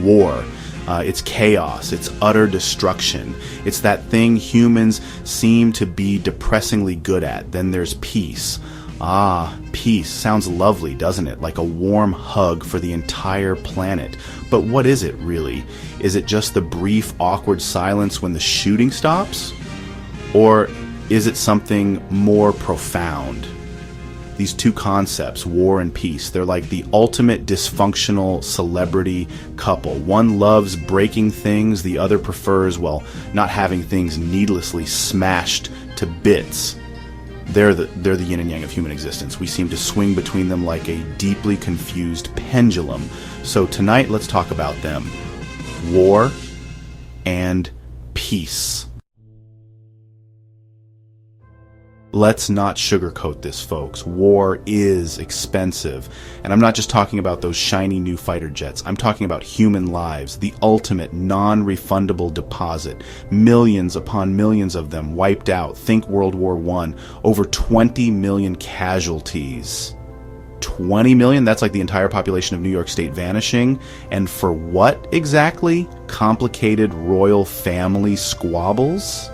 war. It's chaos, it's utter destruction. It's that thing humans seem to be depressingly good at. Then there's peace. Ah, peace sounds lovely, doesn't it? Like a warm hug for the entire planet. But what is it really? Is it just the brief, awkward silence when the shooting stops? Or is it something more profound? These two concepts, war and peace, they're like the ultimate dysfunctional celebrity couple. One loves breaking things, the other prefers, well, not having things needlessly smashed to bits. They're the yin and yang of human existence. We seem to swing between them like a deeply confused pendulum. So tonight, let's talk about them. War and peace. Let's not sugarcoat this, folks. War is expensive. And I'm not just talking about those shiny new fighter jets. I'm talking about human lives, the ultimate non-refundable deposit. Millions upon millions of them wiped out. Think World War I. Over 20 million casualties. 20 million? That's like the entire population of New York State vanishing. And for what exactly? Complicated royal family squabbles?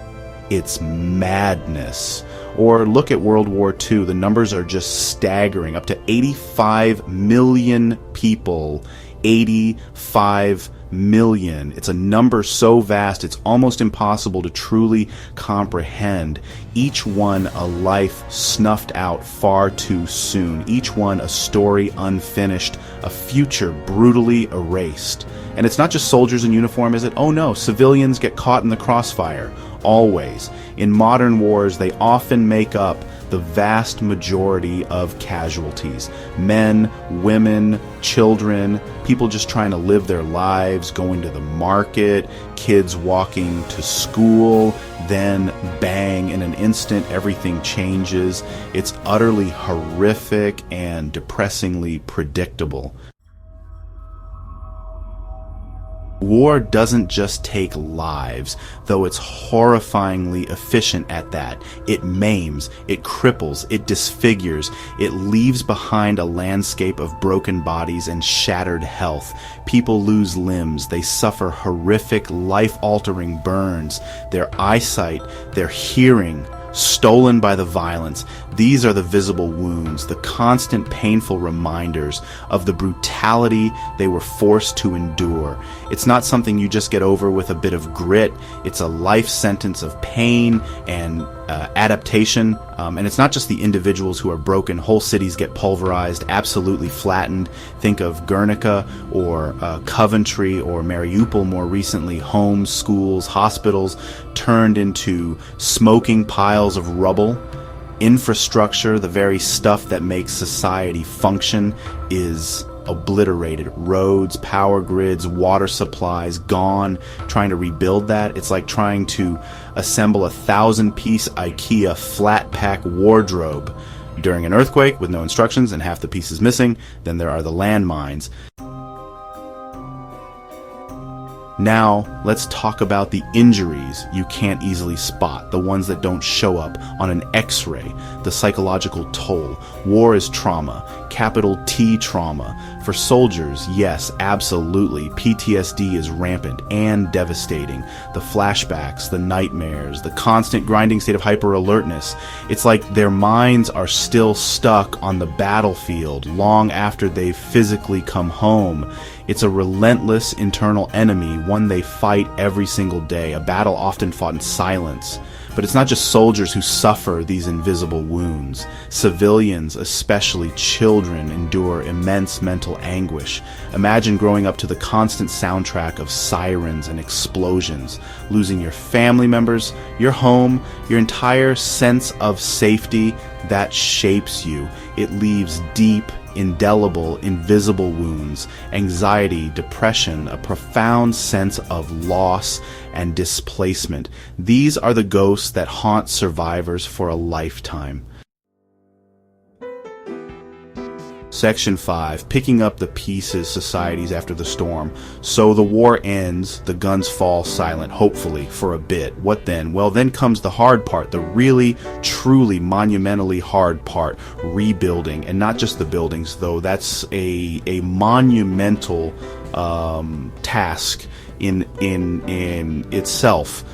It's madness. Or look at World War II. The numbers are just staggering. Up to 85 million people. 85 million. It's a number so vast it's almost impossible to truly comprehend. Each one a life snuffed out far too soon. Each one a story unfinished. A future brutally erased. And it's not just soldiers in uniform, is it? Oh no, civilians get caught in the crossfire. Always. In modern wars, they often make up the vast majority of casualties. Men, women, children, people just trying to live their lives, going to the market, kids walking to school, then bang, in an instant, everything changes. It's utterly horrific and depressingly predictable. War doesn't just take lives, though it's horrifyingly efficient at that. It maims, it cripples, it disfigures, it leaves behind a landscape of broken bodies and shattered health. People lose limbs, they suffer horrific, life-altering burns. Their eyesight, their hearing, stolen by the violence. These are the visible wounds, the constant painful reminders of the brutality they were forced to endure. It's not something you just get over with a bit of grit. It's a life sentence of pain and adaptation. And it's not just the individuals who are broken. Whole cities get pulverized, absolutely flattened. Think of Guernica or Coventry or Mariupol more recently. Homes, schools, hospitals turned into smoking piles of rubble. Infrastructure, the very stuff that makes society function, is obliterated. Roads, power grids, water supplies, gone. Trying to rebuild that, it's like trying to assemble a 1,000-piece IKEA flat-pack wardrobe. During an earthquake with no instructions and half the pieces missing, then there are the landmines. Now, let's talk about the injuries you can't easily spot, the ones that don't show up on an X-ray, the psychological toll. War is trauma, capital T trauma. For soldiers, yes, absolutely, PTSD is rampant and devastating. The flashbacks, the nightmares, the constant grinding state of hyper-alertness. It's like their minds are still stuck on the battlefield long after they've physically come home. It's a relentless internal enemy, one they fight every single day, a battle often fought in silence. But it's not just soldiers who suffer these invisible wounds. Civilians, especially children, endure immense mental anguish. Imagine growing up to the constant soundtrack of sirens and explosions, losing your family members, your home, your entire sense of safety. That shapes you. It leaves deep, indelible, invisible wounds, anxiety, depression, a profound sense of loss and displacement. These are the ghosts that haunt survivors for a lifetime. Section 5. Picking up the pieces, societies after the storm. So the war ends, the guns fall silent, hopefully, for a bit. What then? Well, then comes the hard part, the really, truly, monumentally hard part, rebuilding. And not just the buildings, though. That's a monumental task in itself.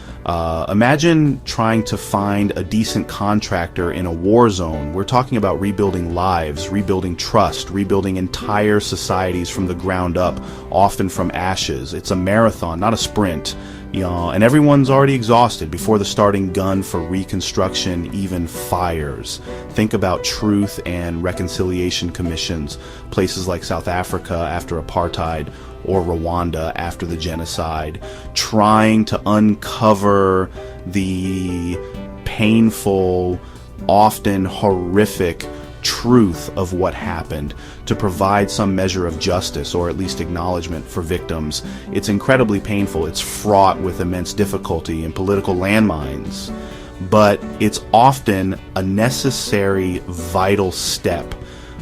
Imagine trying to find a decent contractor in a war zone. We're talking about rebuilding lives, rebuilding trust, rebuilding entire societies from the ground up, often from ashes. It's a marathon, not a sprint. And everyone's already exhausted before the starting gun for reconstruction even fires. Think about truth and reconciliation commissions, places like South Africa after apartheid, or Rwanda after the genocide, trying to uncover the painful, often horrific truth of what happened, to provide some measure of justice or at least acknowledgement for victims. It's incredibly painful. It's fraught with immense difficulty and political landmines, but it's often a necessary, vital step.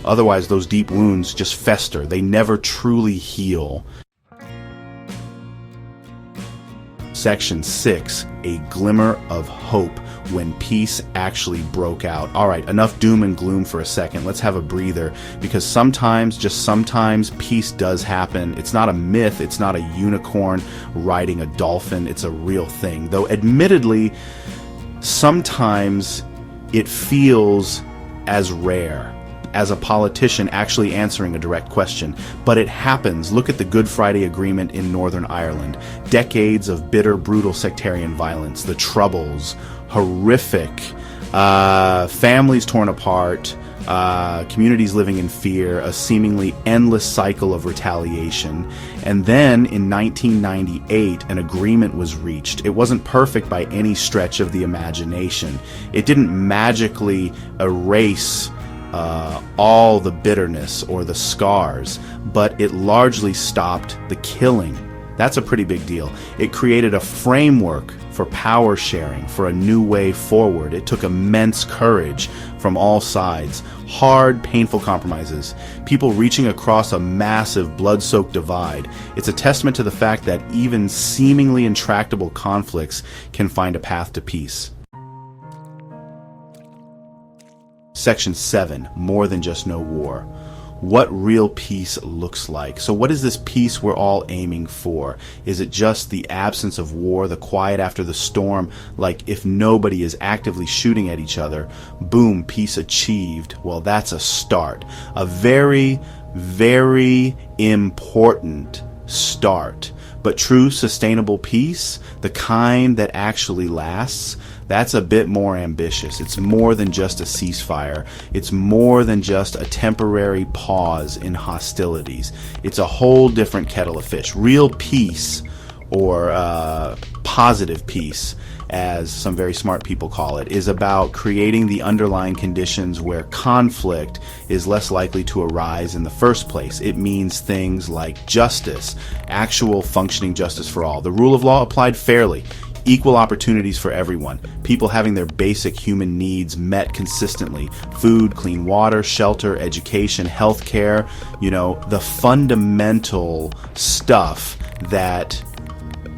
Otherwise, those deep wounds just fester. They never truly heal. Section 6, a glimmer of hope when peace actually broke out. All right, enough doom and gloom for a second. Let's have a breather, because sometimes, just sometimes, peace does happen. It's not a myth. It's not a unicorn riding a dolphin. It's a real thing. Though admittedly, sometimes it feels as rare as a politician actually answering a direct question. But it happens. Look at the Good Friday Agreement in Northern Ireland. Decades of bitter, brutal sectarian violence, the Troubles, horrific, families torn apart, communities living in fear, a seemingly endless cycle of retaliation. And then in 1998, an agreement was reached. It wasn't perfect by any stretch of the imagination. It didn't magically erase all the bitterness or the scars, but it largely stopped the killing. That's a pretty big deal. It created a framework for power sharing, for a new way forward. It took immense courage from all sides, hard, painful compromises, people reaching across a massive blood-soaked divide. It's a testament to the fact that even seemingly intractable conflicts can find a path to peace. Section 7, more than just no war. What real peace looks like. So what is this peace we're all aiming for? Is it just the absence of war, the quiet after the storm? Like, if nobody is actively shooting at each other, boom, peace achieved. Well, that's a start. A very, very important start. But true sustainable peace, the kind that actually lasts, that's a bit more ambitious. It's more than just a ceasefire. It's more than just a temporary pause in hostilities. It's a whole different kettle of fish. Real peace, or positive peace, as some very smart people call it, is about creating the underlying conditions where conflict is less likely to arise in the first place. It means things like justice, actual functioning justice for all, the rule of law applied fairly, equal opportunities for everyone, people having their basic human needs met consistently, food, clean water, shelter, education, healthcare, the fundamental stuff that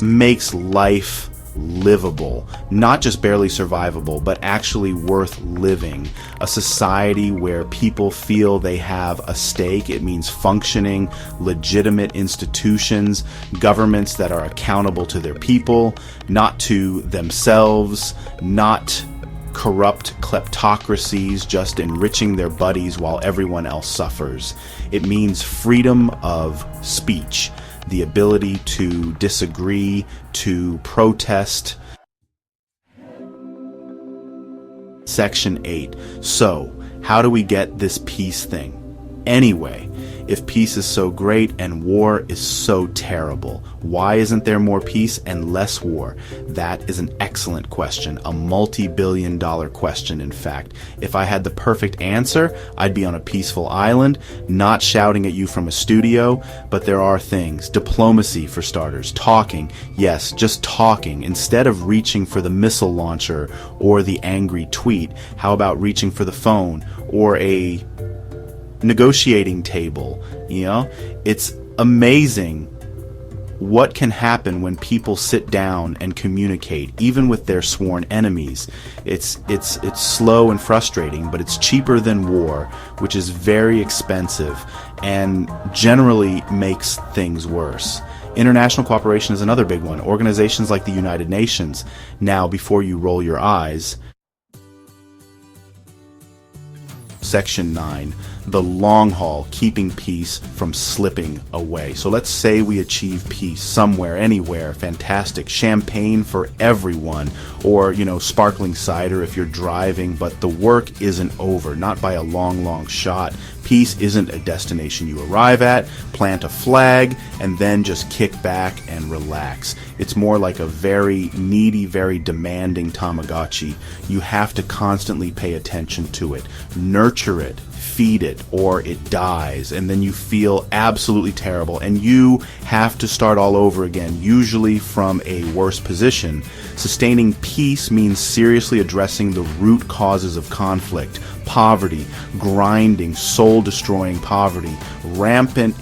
makes life livable, not just barely survivable, but actually worth living. A society where people feel they have a stake. It means functioning, legitimate institutions, governments that are accountable to their people, not to themselves, not corrupt kleptocracies just enriching their buddies while everyone else suffers. It means freedom of speech, the ability to disagree, to protest. Section 8. So, how do we get this peace thing? Anyway, if peace is so great and war is so terrible, why isn't there more peace and less war? That is an excellent question, a multi-billion-dollar question, in fact. If I had the perfect answer, I'd be on a peaceful island, not shouting at you from a studio, but there are things. Diplomacy, for starters. Talking. Yes, just talking. Instead of reaching for the missile launcher or the angry tweet, how about reaching for the phone or a negotiating table? It's amazing what can happen when people sit down and communicate, even with their sworn enemies. It's slow and frustrating, but it's cheaper than war, which is very expensive. and generally makes things worse. International cooperation is another big one. Organizations like the United Nations. Now, before you roll your eyes, Section 9, the long haul, keeping peace from slipping away. So let's say we achieve peace somewhere, anywhere, fantastic, champagne for everyone, or, sparkling cider if you're driving, but the work isn't over, not by a long, long shot. Peace isn't a destination you arrive at, plant a flag, and then just kick back and relax. It's more like a very needy, very demanding Tamagotchi. You have to constantly pay attention to it, nurture it, feed it, or it dies, and then you feel absolutely terrible, and you have to start all over again, usually from a worse position. Sustaining peace means seriously addressing the root causes of conflict: poverty, grinding, soul-destroying poverty, rampant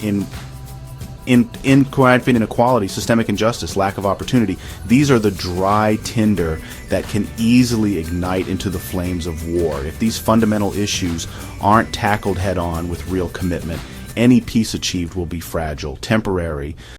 inequality, systemic injustice, lack of opportunity. These are the dry tinder that can easily ignite into the flames of war. If these fundamental issues aren't tackled head-on with real commitment, any peace achieved will be fragile, temporary.